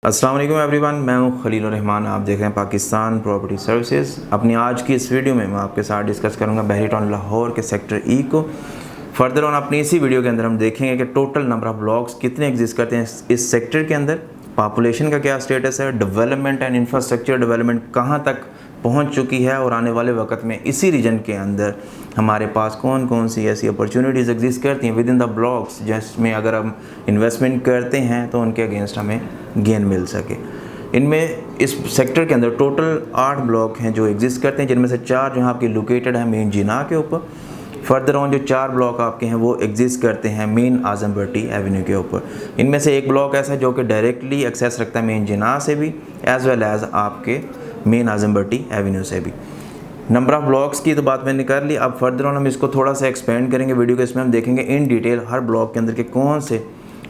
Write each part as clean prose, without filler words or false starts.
अस्सलाम वालेकुम एवरीवन, मैं हूं खलील रहमान। आप देख रहे हैं पाकिस्तान प्रॉपर्टी सर्विसेज। अपनी आज की इस वीडियो में मैं आपके साथ डिस्कस करूंगा बहरी टाउन लाहौर के सेक्टर ई को। फर्दर ऑन अपनी इसी वीडियो के अंदर हम देखेंगे कि टोटल नंबर ऑफ ब्लॉक्स कितने एग्जिस्ट करते हैं इस सेक्टर के अंदर, पॉपुलेशन का क्या स्टेटस है, डेवलपमेंट एंड इंफ्रास्ट्रक्चर डेवलपमेंट कहाँ तक पहुंच चुकी है और आने वाले वक्त में इसी रीजन के अंदर हमारे पास कौन कौन सी ऐसी अपॉर्चुनिटीज़ एग्जिस्ट करती हैं विद इन द ब्लॉक्स, जिसमें अगर हम इन्वेस्टमेंट करते हैं तो उनके अगेंस्ट हमें गेन मिल सके। इनमें इस सेक्टर के अंदर टोटल 8 ब्लॉक हैं जो एग्जिस्ट करते हैं, जिनमें से 4 जो हैं आपकी लोकेटेड हैं मेन जिना के ऊपर। फर्दर ऑन जो 4 ब्लॉक आपके हैं वो एग्जिस्ट करते हैं मेन आजम भट्टी एवेन्यू के ऊपर। इनमें से एक ब्लॉक ऐसा जो कि डायरेक्टली एक्सेस रखता है मेन जिना से भी एज़ वेल एज़ आपके मेन आजम भट्टी एवेन्यू से भी। नंबर ऑफ़ ब्लॉक्स की तो बात मैंने कर ली। अब फर्दर ऑन हम इसको थोड़ा सा एक्सपेंड करेंगे वीडियो के। इसमें हम देखेंगे इन डिटेल हर ब्लॉक के अंदर के कौन से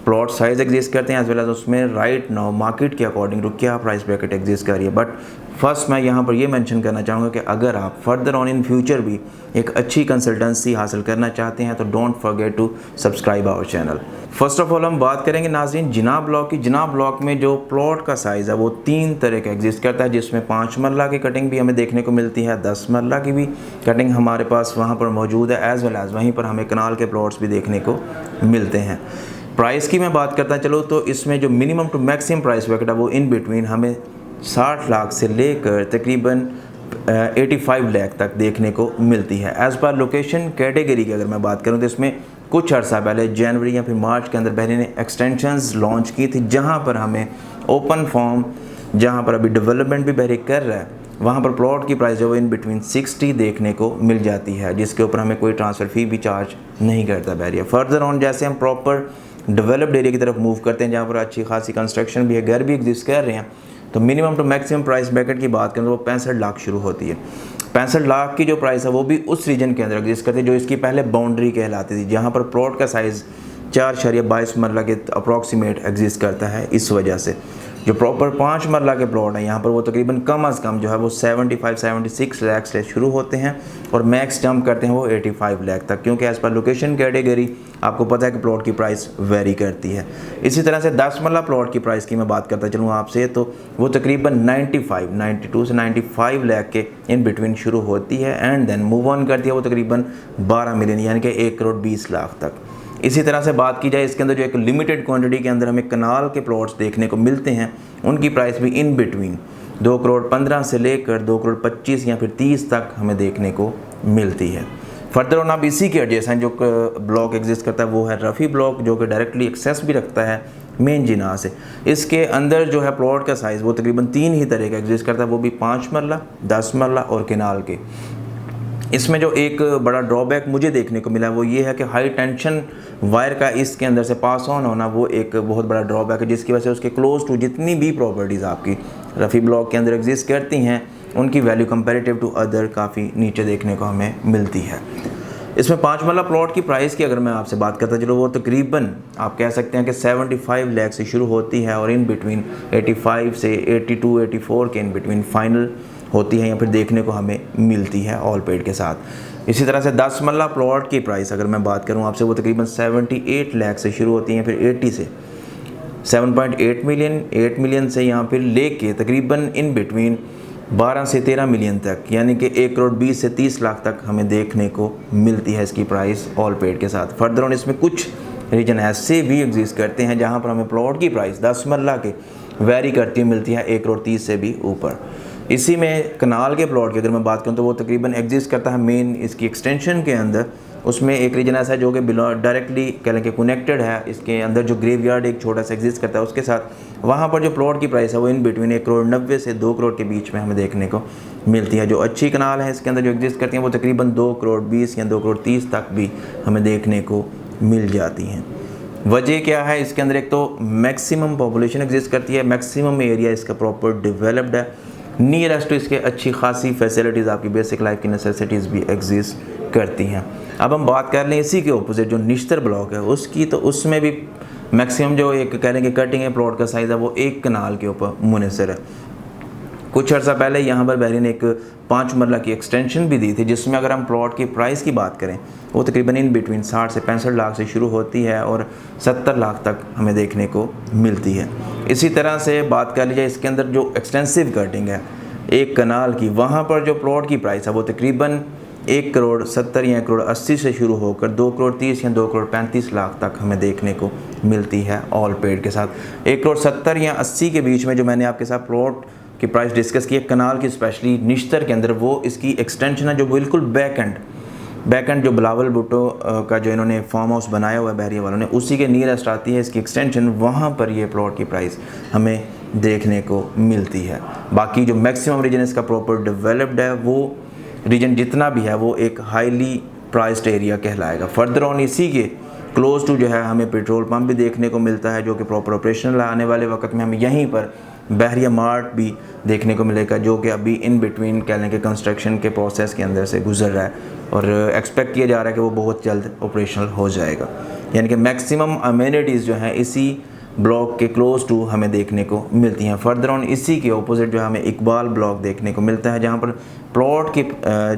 प्लॉट साइज़ एग्जिस्ट करते हैं, एज वेल एज उसमें राइट नाउ मार्केट के अकॉर्डिंग टू क्या प्राइस ब्रैकेट एग्जिस्ट कर रही है। बट फर्स्ट मैं यहाँ पर ये मेंशन करना चाहूँगा कि अगर आप फर्दर ऑन इन फ्यूचर भी एक अच्छी कंसल्टेंसी हासिल करना चाहते हैं तो don't forget to subscribe our channel. First of all हम बात करेंगे नाज़रीन जिना ब्लॉक की। जिना ब्लॉक में जो प्लॉट का साइज़ है वो 3 तरह का एग्जिस्ट करता है, जिसमें 5 मरला की कटिंग भी हमें देखने को मिलती है, 10 मरला की भी कटिंग हमारे पास वहाँ पर मौजूद है, एज़ वेल एज़ वहीं पर हमें कनाल के प्लॉट्स भी देखने को मिलते हैं। प्राइस की मैं बात करता चलो तो इसमें जो minimum to maximum price bracket है वो इन बिटवीन हमें 60 लाख से लेकर तकरीबन 85 लाख तक देखने को मिलती है। एज़ पर लोकेशन कैटेगरी की अगर मैं बात करूं तो इसमें कुछ अर्सा पहले जनवरी या फिर मार्च के अंदर बहरी ने एक्सटेंशंस लॉन्च की थी, जहां पर हमें ओपन फॉर्म, जहां पर अभी डेवलपमेंट भी बहरी कर रहा है, वहाँ पर प्लॉट की प्राइस जो है इन बिटवीन 60 देखने को मिल जाती है, जिसके ऊपर हमें कोई ट्रांसफ़र फ़ी भी चार्ज नहीं करता बैरियर। फर्दर ऑन जैसे हम प्रॉपर डेवलप्ड एरिया की तरफ मूव करते हैं जहाँ पर अच्छी खासी कंस्ट्रक्शन भी है, घर भी एग्जिस्ट कर रहे हैं, तो minimum to maximum price bracket की बात करें तो वो 65 लाख शुरू होती है। 65 लाख की जो प्राइस है वो भी उस रीजन के अंदर एग्जिस्ट करती है जो इसकी पहले बाउंड्री कहलाती थी, जहाँ पर प्लॉट का साइज़ 4.22 मरला के अप्रॉक्सीमेट एग्जिस्ट करता है। इस वजह से जो प्रॉपर 5 मरला के प्लॉट हैं यहाँ पर वो तकरीबन कम अज़ कम जो है वो 75-76 लाख से शुरू होते हैं और मैक्स जंप करते हैं वो 85 लाख तक, क्योंकि एज़ पर लोकेशन कैटेगरी आपको पता है कि प्लॉट की प्राइस वेरी करती है। इसी तरह से 10 मरला प्लॉट की प्राइस की मैं बात करता चलूँ आपसे तो वो तकरीबन 92 से 95 लाख के इन बिटवीन शुरू होती है एंड देन मूव ऑन करती है वो तकरीबन 12 मिलियन यानी कि 1 करोड़ 20 लाख तक। इसी तरह से बात की जाए इसके अंदर जो एक लिमिटेड क्वांटिटी के अंदर हमें कनाल के प्लॉट्स देखने को मिलते हैं, उनकी प्राइस भी इन बिटवीन 2 करोड़ 15 से लेकर 2 करोड़ 25 या फिर 30 तक हमें देखने को मिलती है। फर्दर ऑन अब इसी के एडजेसेंट जो ब्लॉक एग्जिस्ट करता है वो है रफ़ी ब्लॉक, जो कि डायरेक्टली एक्सेस भी रखता है मेन जिना से। इसके अंदर जो है प्लॉट का साइज़ वो तकरीबन 3 ही तरह का एग्जिस्ट करता है, वो भी 5 मरला, 10 मरला और केनाल के। इसमें जो एक बड़ा ड्रॉबैक मुझे देखने को मिला वो ये है कि हाई टेंशन वायर का इसके अंदर से पास ऑन होना वो एक बहुत बड़ा ड्रॉबैक है, जिसकी वजह से उसके क्लोज टू जितनी भी प्रॉपर्टीज़ आपकी रफ़ी ब्लॉक के अंदर एग्जिस्ट करती हैं उनकी वैल्यू कंपैरेटिव टू अदर काफ़ी नीचे देखने को हमें मिलती है। इसमें 5 मरला प्लॉट की प्राइस की अगर मैं आपसे बात करता चलो वो तकरीबन आप कह सकते हैं कि 75 लाख से शुरू होती है और इन बिटवीन 85 से 82-84 के इन बिटवीन फाइनल होती है या फिर देखने को हमें मिलती है ऑल पेड के साथ। इसी तरह से 10 मरला प्लॉट की प्राइस अगर मैं बात करूं आपसे वो तकरीबन 78 लाख से शुरू होती हैं, फिर 80 से 7.8 मिलियन, 8 मिलियन से यहाँ फिर लेके तकरीबन इन बिटवीन 12 से 13 मिलियन तक, यानी कि 1 करोड़ 20 से 30 लाख तक हमें देखने को मिलती है इसकी प्राइस ऑल पेड के साथ। फर्दर ऑन इसमें कुछ रीजन ऐसे भी एग्जिस्ट करते हैं जहाँ पर हमें प्लॉट की प्राइस 10 मरला के वेरी करती मिलती है 1 करोड़ 30 से भी ऊपर। इसी में कनाल के प्लॉट की अगर मैं बात करूं तो वो तकरीबन एग्जिस्ट करता है मेन इसकी एक्सटेंशन के अंदर। उसमें एक रीजन ऐसा है जो कि डायरेक्टली कह लें कि कनेक्टेड है, इसके अंदर जो ग्रेवयार्ड एक छोटा सा एग्जिस्ट करता है उसके साथ, वहाँ पर जो प्लॉट की प्राइस है वो इन बिटवीन 1 करोड़ 90 से 2 करोड़ के बीच में हमें देखने को मिलती है। जो अच्छी कनाल है इसके अंदर जो एग्जिस्ट करती हैं वो तकरीबन 2 करोड़ 20 या 2 करोड़ 30 तक भी हमें देखने को मिल जाती हैं। वजह क्या है इसके अंदर, एक तो मैक्सिमम पॉपुलेशन एग्जिस्ट करती है, मैक्सिमम एरिया इसका प्रॉपर डेवलप्ड है, नियरेस्ट टू इसके अच्छी खासी फैसिलिटीज़ आपकी बेसिक लाइफ की नेसेसिटीज़ भी एग्जिस्ट करती हैं। अब हम बात कर लें इसी के ऑपोजिट जो निश्तर ब्लॉक है उसकी, तो उसमें भी मैक्सिमम जो एक कह लें कि कटिंग है प्लॉट का साइज़ है वो 1 कनाल के ऊपर मुनहसर है। कुछ अर्सा पहले यहाँ पर बहरीन एक 5 मरला की एक्सटेंशन भी दी थी, जिसमें अगर हम प्लॉट की प्राइस की बात करें वो तकरीबन इन बिटवीन 60 से 65 लाख से शुरू होती है और 70 लाख तक हमें देखने को मिलती है। इसी तरह से बात कर ली जाए इसके अंदर जो एक्सटेंसिव कटिंग है एक कनाल की, वहाँ पर जो प्लॉट की प्राइस है वो तकरीबन 1 करोड़ 70 या 1 करोड़ 80 से शुरू होकर 2 करोड़ 30 या 2 करोड़ 35 लाख तक हमें देखने को मिलती है ऑल पेड के साथ। 1 करोड़ 70 या 80 के बीच में जो मैंने आपके साथ प्लॉट की प्राइस डिस्कस की है कनाल की, स्पेशली निश्तर के अंदर, वो इसकी एक्सटेंशन है जो बिल्कुल बैक एंड जो बिलावल भुट्टो का जो इन्होंने फार्म हाउस बनाया हुआ है बहरिया वालों ने, उसी के नियरेस्ट आती है इसकी एक्सटेंशन। वहाँ पर ये प्लॉट की प्राइस हमें देखने को मिलती है। बाकी जो मैक्सिमम रीजन इसका प्रॉपर डेवलप्ड है वो रीजन जितना भी है वो एक हाईली प्राइस्ड एरिया कहलाएगा। फर्दर ऑन इसी के क्लोज टू जो है हमें पेट्रोल पंप भी देखने को मिलता है जो कि प्रॉपर ऑपरेशनल आने वाले वक्त में हमें यहीं पर बहरिया मार्ट भी देखने को मिलेगा, जो कि अभी इन बिटवीन कह लें कि कंस्ट्रक्शन के प्रोसेस के अंदर से गुजर रहा है और एक्सपेक्ट किया जा रहा है कि वो बहुत जल्द ऑपरेशनल हो जाएगा। यानी कि मैक्सिमम अमेनिटीज़ जो हैं इसी ब्लॉक के क्लोज टू हमें देखने को मिलती हैं। फर्दर ऑन इसी के ऑपोजिट जो हमें इकबाल ब्लॉक देखने को मिलता है, जहाँ पर प्लॉट की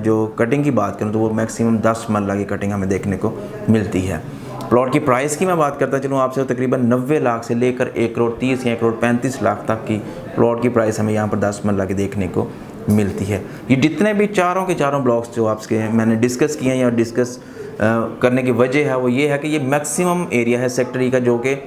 जो कटिंग की बात करूँ तो वो मैक्सिमम 10 मरला की कटिंग हमें देखने को मिलती है। प्लॉट की प्राइस की मैं बात करता चलूँ आपसे, तो तकरीबन 90 लाख से लेकर 1 करोड़ 30 या 1 करोड़ 35 लाख तक की प्लॉट की प्राइस हमें यहाँ पर 10 मरला की देखने को मिलती है। ये जितने भी चारों के चारों ब्लॉक्स जो आपके मैंने डिस्कस किए हैं या डिस्कस करने की वजह है वो ये है कि ये मैक्सिमम एरिया है सेक्टर ई का जो कि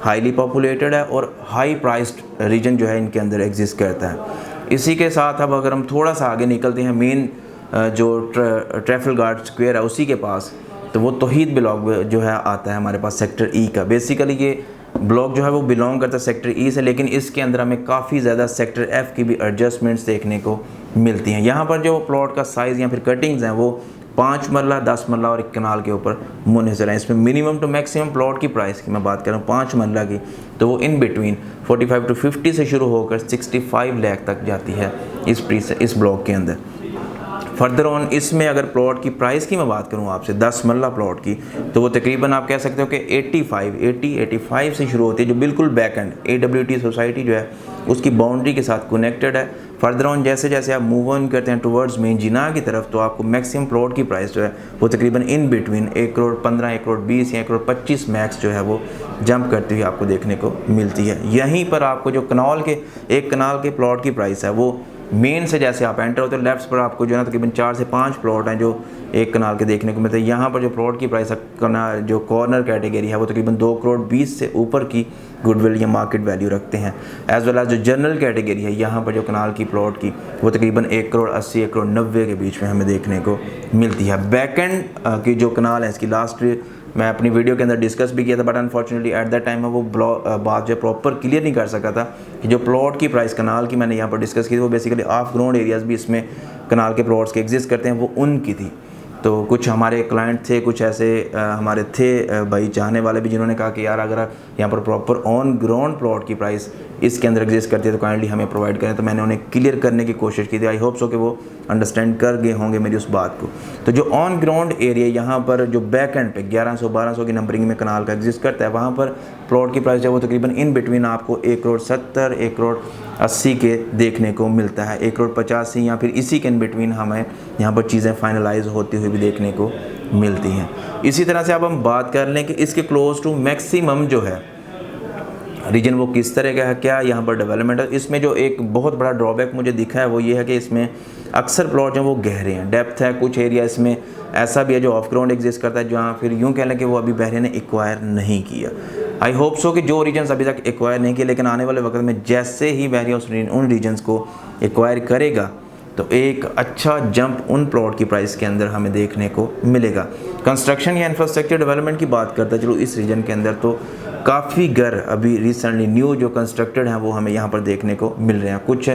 हाईली पॉपुलेटेड है और हाई प्राइस्ड रीजन जो है इनके अंदर एग्जिस्ट करता है। इसी के साथ अब अगर हम थोड़ा सा आगे निकलते हैं मेन जो ट्रैफलगार स्क्वायर है उसी के पास, तो वो तौहीद ब्लॉक जो है आता है हमारे पास सेक्टर ई का। बेसिकली ये ब्लॉक जो है वो बिलोंग करता है सेक्टर ई से, लेकिन इसके अंदर हमें काफ़ी ज़्यादा सेक्टर एफ़ की भी एडजस्टमेंट्स देखने को मिलती हैं। यहाँ पर जो प्लॉट का साइज़ या फिर कटिंग्स हैं वो 5 मरला 10 मरला और 1 कनाल के ऊपर मुनहसर हैं। इसमें मिनिमम टू मैक्सिमम प्लॉट की प्राइस की मैं बात करूँ 5 मरला की, तो वो इन बिटवीन 45 टू 50 से शुरू होकर 65 लाख तक जाती है इस ब्लॉक के अंदर। फर्दर ऑन इसमें अगर प्लॉट की प्राइस की मैं बात करूं आपसे 10 मरला प्लॉट की, तो वो तकरीबन आप कह सकते हो कि 85 से शुरू होती है, जो बिल्कुल बैक एंड AWT सोसाइटी जो है उसकी बाउंड्री के साथ कनेक्टेड है। फर्दर ऑन जैसे जैसे आप मूव ऑन करते हैं टुवर्ड्स मेन जिना की तरफ, तो आपको मैक्सिमम प्लॉट की प्राइस जो है वो तकरीबन इन बिटवीन 1 करोड़ 15, 1 करोड़ 20 या 1 करोड़ 25 मैक्स जो है वो जंप करती हुई आपको देखने को मिलती है। यहीं पर आपको जो एक कनाल के प्लॉट की प्राइस है वो मेन से जैसे आप एंटर होते हैं लेफ्ट पर आपको जो है ना तकरीबन 4 से 5 प्लॉट हैं जो एक कनाल के देखने को मिलते हैं। यहाँ पर जो प्लॉट की प्राइस है जो कॉर्नर कैटेगरी है वो तकरीबन 2 करोड़ 20 से ऊपर की गुडविल या मार्केट वैल्यू रखते हैं। एज वेल एज जो जनरल कैटेगरी है यहाँ पर जो कनाल की प्लॉट की वो तकरीबन 1 करोड़ 80, 1 करोड़ 90 के बीच में हमें देखने को मिलती है। बैक एंड की जो कनाल है इसकी लास्ट मैं अपनी वीडियो के अंदर डिस्कस भी किया था, but unfortunately at that time में वो बात जो प्रॉपर क्लियर नहीं कर सका था कि जो प्लॉट की प्राइस कनाल की मैंने यहाँ पर डिस्कस की थी वो बेसिकली ऑफ ग्राउंड एरियाज़ भी इसमें कनाल के प्लॉट्स के एग्जिस्ट करते हैं, वो उनकी थी। तो कुछ हमारे क्लाइंट थे, कुछ ऐसे हमारे थे भाई चाहने वाले भी जिन्होंने कहा कि यार अगर यहाँ पर प्रॉपर ऑन ग्राउंड प्लॉट की प्राइस इसके अंदर एग्जिस्ट करती है तो काइंडली हमें प्रोवाइड करें। तो मैंने उन्हें क्लियर करने की कोशिश की थी। आई होप सो कि वो अंडरस्टैंड कर गए होंगे मेरी उस बात को। तो जो ऑन ग्राउंड एरिया यहाँ पर जो बैक एंड पे 1100-1200 की नंबरिंग में कनाल का एग्जिस्ट करता है, वहाँ पर प्लॉट की प्राइस है वो तकरीबन इन बिटवीन आपको 1 करोड़ 70, 1 करोड़ 80 के देखने को मिलता है। 1 करोड़ 85 या फिर इसी के इन बिटवीन हमें यहाँ पर चीज़ें फाइनलाइज होती हुई भी देखने को मिलती हैं। इसी तरह से अब हम बात कर लें कि इसके क्लोज टू मैक्सिमम जो है रीजन वो किस तरह का है, क्या यहाँ पर डेवलपमेंट है। इसमें जो एक बहुत बड़ा ड्रॉबैक मुझे दिखा है वो ये है कि इसमें अक्सर प्लॉट जो वो गहरे हैं, डेप्थ है। कुछ एरिया इसमें ऐसा भी है जो ऑफ ग्राउंड एग्जिस्ट करता है, जहाँ फिर यूँ कह लें कि वो अभी बहरे ने एक्वायर नहीं किया। आई होप सो कि जो रीजन्स अभी तक एक्वायर नहीं किए, लेकिन आने वाले वक्त में जैसे ही बहरिया उन रीजन्स को एक्वायर करेगा तो एक अच्छा जंप उन प्लॉट की प्राइस के अंदर हमें देखने को मिलेगा। कंस्ट्रक्शन या इंफ्रास्ट्रक्चर डेवलपमेंट की बात करता है चलो इस रीजन के अंदर, तो काफ़ी घर अभी रिसेंटली न्यू जो कंस्ट्रक्टेड हैं वो हमें यहाँ पर देखने को मिल रहे हैं। कुछ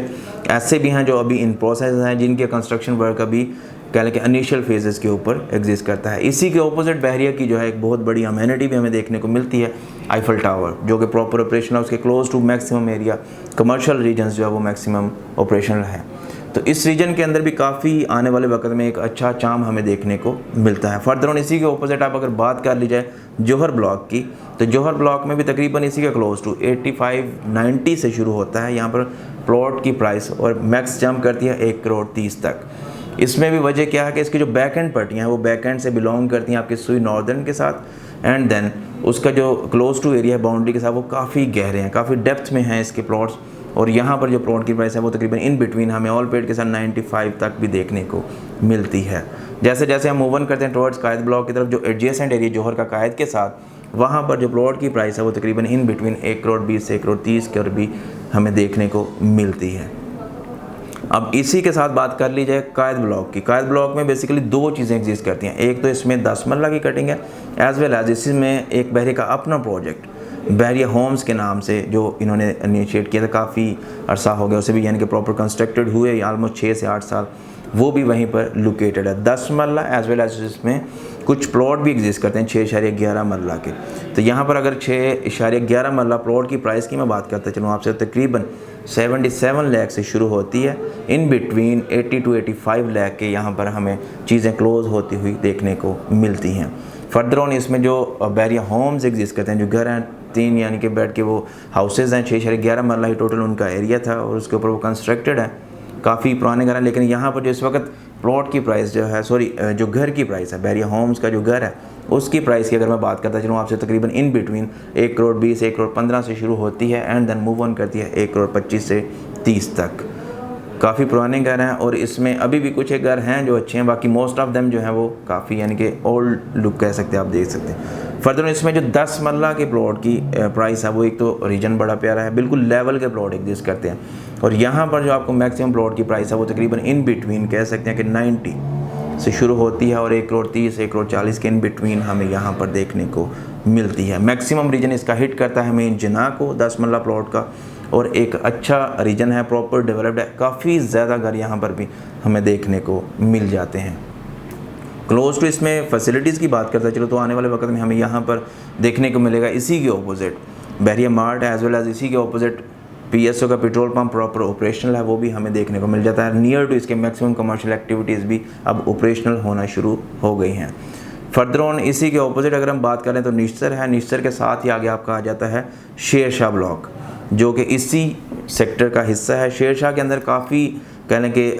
ऐसे भी हैं जो अभी इन प्रोसेस हैं जिनके कंस्ट्रक्शन वर्क अभी कह लें कि इनिशियल फेजेस के ऊपर एग्जिस्ट करता है। इसी के ऑपोजिट बहरिया की जो है एक बहुत बड़ी अमेनिटी भी हमें देखने को मिलती है, आईफल टावर, जो कि प्रॉपर ऑपरेशनल, उसके close to maximum area commercial regions जो है वो मैक्सिमम ऑपरेशनल है। तो इस रीजन के अंदर भी काफ़ी आने वाले वक्त में एक अच्छा चाम हमें देखने को मिलता है। फर्दर ऑन इसी के ऑपोजिट आप अगर बात कर ली जाए जौहर ब्लॉक की, तो जौहर ब्लॉक में भी तकरीबन इसी का क्लोज टू 85-90 से शुरू होता है। यहाँ पर प्लॉट की प्राइस और मैक्स जंप करती है 1 करोड़ 30 तक। इसमें भी वजह क्या है कि इसकी जो बैक एंड पट्टियाँ हैं वो बैक एंड से बिलोंग करती हैं आपके सुई नॉर्दर्न के साथ, एंड देन उसका जो क्लोज टू एरिया है बाउंड्री के साथ वो काफ़ी गहरे हैं, काफ़ी डेप्थ में हैं इसके प्लॉट्स। और यहाँ पर जो प्लॉट की प्राइस है वो तकरीबन इन बिटवीन हमें ऑल पेड के साथ 95 तक भी देखने को मिलती है। जैसे जैसे हम मूव ऑन करते हैं टुवर्ड्स कायद ब्लॉक की तरफ, जो एडजेसेंट एरिया जौहर का कायद के साथ, वहाँ पर जो प्लॉट की प्राइस है वो तकरीबन इन बिटवीन 1 करोड़ 20 से 1 करोड़ 30 की भी हमें देखने को मिलती है। अब इसी के साथ बात कर ली जाए कायद ब्लॉक की। कायद ब्लॉक में बेसिकली 2 चीज़ें एग्जिस्ट करती हैं। एक तो इसमें 10 मरला की कटिंग है, एज वेल एज इसमें एक बहरे का अपना प्रोजेक्ट बहरिया होम्स के नाम से जो इन्होंने इनिशिएट किया था, काफ़ी अरसा हो गया उसे भी, यानी कि प्रॉपर कंस्ट्रक्टेड हुए ऑलमोस्ट 6 से 8 साल, वो भी वहीं पर लोकेटेड है 10 मरला, एज वेल एज इसमें कुछ प्लॉट भी एग्जिस्ट करते हैं 6.11 मरला के। तो यहाँ पर अगर 6.11 मरला प्लॉट की प्राइस की मैं बात करता चलूँ आपसे, तकरीबन 77 लाख से शुरू होती है, इन बिटवीन 80 to 85 लाख के यहाँ पर हमें चीज़ें क्लोज होती हुई देखने को मिलती हैं। फर्दर ऑन इसमें जो बहरिया होम्स एग्जिस्ट करते हैं, जो घर हैं 3 यानी कि बेड के वो हाउसेज़ हैं, 6.11 मरला ही टोटल उनका एरिया था और उसके ऊपर वो कंस्ट्रक्टेड है, काफ़ी पुराने घर हैं। लेकिन यहाँ पर जो इस वक्त प्लॉट की प्राइस जो है, जो घर की प्राइस है, बहरिया होम्स का जो घर है उसकी प्राइस की अगर मैं बात करता चलूँ आपसे, तकरीबन इन बिटवीन 1 करोड़ 20 1 करोड़ 15 से शुरू होती है, एंड देन मूव ऑन करती है 1 करोड़ 25 से 30 तक। काफ़ी पुराने घर हैं और इसमें अभी भी कुछ एक घर हैं जो अच्छे हैं, बाकी मोस्ट ऑफ देम जो हैं वो काफ़ी यानी कि ओल्ड लुक कह सकते हैं, आप देख सकते हैं। फर्दर इसमें जो 10 मरला के प्लॉट की प्राइस है वो, एक तो रीजन बड़ा प्यारा है, बिल्कुल लेवल के प्लॉट एग्जिस्ट करते हैं, और यहाँ पर जो आपको मैक्सिमम प्लॉट की प्राइस है वो तकरीबन इन बिटवीन कह सकते हैं कि 90 से शुरू होती है और 1 करोड़ 30 1 करोड़ 40 के इन बिटवीन हमें यहाँ पर देखने को मिलती है। मैक्सिमम रीजन इसका हिट करता है मेन जिना को 10 मरला प्लॉट का, और एक अच्छा रीजन है, प्रॉपर डेवलप्ड है, काफ़ी ज़्यादा घर यहाँ पर भी हमें देखने को मिल जाते हैं। क्लोज टू इसमें फैसिलिटीज़ की बात करता चलो तो आने वाले वक्त में हमें यहाँ पर देखने को मिलेगा इसी के ऑपोजिट बहरिया मार्ट, एज वेल एज इसी के ऑपोजिट PSO का पेट्रोल पंप प्रॉपर ऑपरेशनल है, वो भी हमें देखने को मिल जाता है। नियर टू इसके मैक्सिमम कमर्शियल एक्टिविटीज़ भी अब ऑपरेशनल होना शुरू हो गई हैं। फर्दर ऑन इसी के ऑपोजिट अगर हम बात करें तो निश्चर है, निश्चर के साथ ही आगे आपका आ जाता है शेर शाह ब्लॉक, जो कि इसी सेक्टर का हिस्सा है। शेर शाह के अंदर काफ़ी कहने के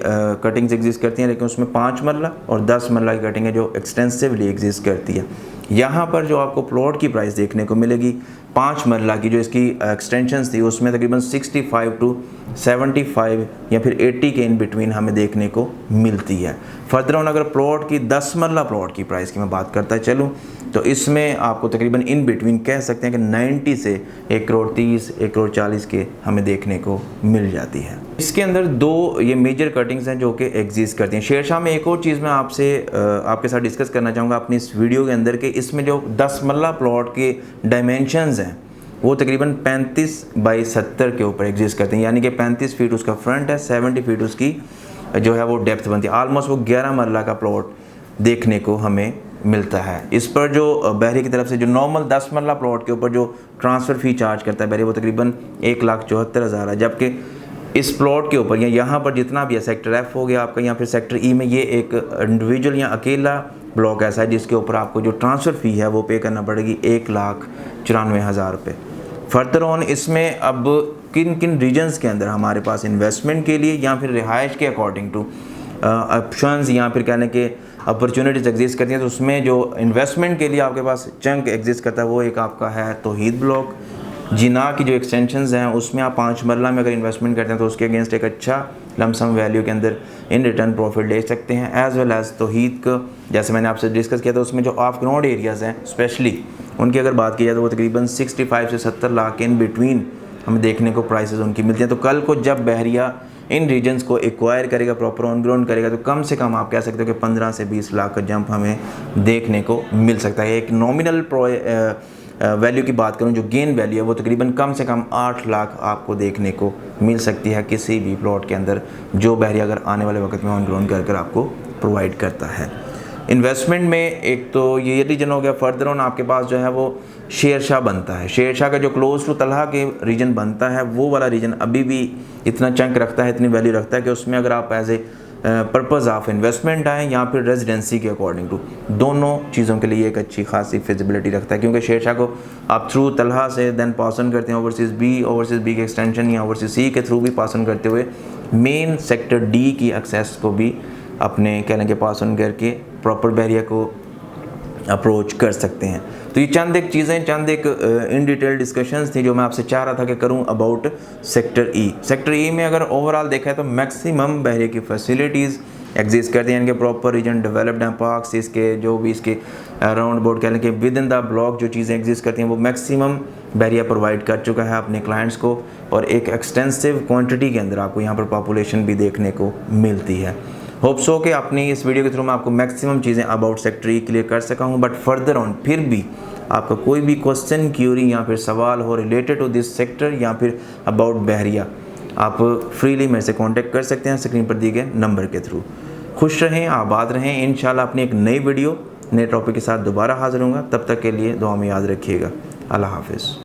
कटिंग्स एग्जिस्ट करती हैं, लेकिन उसमें 5 मरला और 10 मरला की कटिंग है जो एक्सटेंसिवली एग्जिस्ट करती है। यहाँ पर जो आपको प्लॉट की प्राइस देखने को मिलेगी 5 मरला की, जो इसकी एक्सटेंशंस थी उसमें तकरीबन 65 to 75 या फिर 80 के इन बिटवीन हमें देखने को मिलती है। फर्दर ऑन अगर प्लॉट की 10 मरला प्लॉट की प्राइस की मैं बात करता चलूँ तो इसमें आपको तकरीबन इन बिटवीन कह सकते हैं कि 90 से 1 करोड़ 30 1 करोड़ 40 के हमें देखने को मिल जाती है। इसके अंदर 2 ये मेजर कटिंग्स हैं जो कि एग्जिस्ट करती हैं। शेरशाह में एक और चीज़ मैं आपके साथ डिस्कस करना चाहूँगा अपनी इस वीडियो के अंदर कि इसमें जो 10 मरला प्लॉट के डायमेंशंस हैं वो तकरीबन 35 बाई 70 के ऊपर एग्जिस्ट करते हैं, यानी कि 35 फीट उसका फ्रंट है, 70 फीट उसकी जो है वो डेप्थ बनती है। ऑलमोस्ट वो 11 मरला का प्लॉट देखने को हमें मिलता है। इस पर जो बहरे की तरफ से जो नॉर्मल 10 मरला प्लॉट के ऊपर जो ट्रांसफ़र फ़ी चार्ज करता है बहरे वो तकरीबन 1,74,000 है, जबकि इस प्लॉट के ऊपर या यहाँ पर जितना भी है सेक्टर F हो गया आपका या फिर सेक्टर E में, ये एक इंडिविजुअल या अकेला ब्लॉक ऐसा है जिसके ऊपर आपको जो ट्रांसफ़र फ़ी है वो पे करना पड़ेगी 1,94,000 रुपये। फर्दर ऑन इसमें अब किन किन रीजन्स के अंदर हमारे पास इन्वेस्टमेंट के लिए या फिर रिहाइश के अकॉर्डिंग टू ऑप्शंस या फिर कहने के अपॉर्चुनिटीज़ एग्जिस्ट करती हैं, तो उसमें जो इन्वेस्टमेंट के लिए आपके पास चंक एग्जिस्ट करता है वो एक आपका है तौहीद ब्लॉक। जिना की जो एक्सटेंशंस हैं उसमें आप 5 मरला में अगर इन्वेस्टमेंट करते हैं तो उसके अगेंस्ट एक अच्छा लमसम वैल्यू के अंदर इन रिटर्न प्रॉफिट ले सकते हैं। एज़ वेल एज़ तौहीद का जैसे मैंने आपसे डिस्कस किया था उसमें जो ऑफ ग्राउंड एरियाज़ हैं स्पेशली उनकी अगर बात की जाए तो वो तकरीबन 65 से 70 लाख के इन बिटवीन हमें देखने को प्राइसेस उनकी मिलती हैं। तो कल को जब बहरिया इन रीजन्स को एक्वायर करेगा, प्रॉपर ऑन ग्राउंड करेगा, तो कम से कम आप कह सकते हो कि 15 से 20 लाख का जंप हमें देखने को मिल सकता है। एक नॉमिनल वैल्यू की बात करूं जो गेन वैल्यू है वो तकरीबन कम से कम 8 लाख आपको देखने को मिल सकती है किसी भी प्लॉट के अंदर जो बहरिया अगर आने वाले वक्त में ऑन ग्राउंड कर आपको प्रोवाइड करता है। इन्वेस्टमेंट में एक तो ये रीजन हो गया। फर्दर ऑन आपके पास जो है वो शेर शाह बनता है। शेर शाह का जो क्लोज टू तलहा के रीजन बनता है वो वाला रीजन अभी भी इतना चंक रखता है, इतनी वैल्यू रखता है कि उसमें अगर आप as a purpose of investment आए या फिर रेजिडेंसी के अकॉर्डिंग टू, दोनों चीज़ों के लिए एक अच्छी खासी फिजिबिलिटी रखता है। क्योंकि शेरशाह को आप थ्रू तलहा से देन पास ऑन करते हैं ओवरसीज़ बी के एक्सटेंशन या ओवरसीज़ सी के थ्रू भी पास ऑन करते हुए मेन सेक्टर डी की एक्सेस को भी अपने कह लें कि पास ऑन करके प्रॉपर बैरियर को अप्रोच कर सकते हैं। तो ये चंद एक चीज़ें, चंद एक इन डिटेल डिस्कशंस थी जो मैं आपसे चाह रहा था कि करूं अबाउट सेक्टर ई। सेक्टर ई में अगर ओवरऑल देखा है तो मैक्सिमम बहरिया की फैसिलिटीज़ एग्जिस्ट करती हैं, इनके प्रॉपर रीजन डेवलप्ड हैं, पार्क्स इसके जो भी इसके राउंड बोर्ड कह लें कि विद इन द ब्लॉक जो चीज़ें एग्जिस्ट करती हैं वो मैक्सिमम बहरिया प्रोवाइड कर चुका है अपने क्लाइंट्स को, और एक एक्सटेंसिव क्वान्टिटी के अंदर आपको यहाँ पर पॉपुलेशन भी देखने को मिलती है। होप सो कि अपनी इस वीडियो के थ्रू मैं आपको मैक्सिमम चीज़ें अबाउट सेक्टर ई क्लियर कर सका हूँ। बट फर्दर ऑन फिर भी आपका कोई भी क्वेश्चन, क्यूरी या फिर सवाल हो रिलेटेड टू दिस सेक्टर या फिर अबाउट बहरिया, आप फ्रीली मेरे से कांटेक्ट कर सकते हैं स्क्रीन पर दिए गए नंबर के थ्रू। खुश रहें, आबाद रहें। इंशाल्लाह अपनी एक नई वीडियो नए टॉपिक के साथ दोबारा हाजिर होऊंगा। तब तक के लिए दुआ में याद रखिएगा। अल्लाह हाफिज़।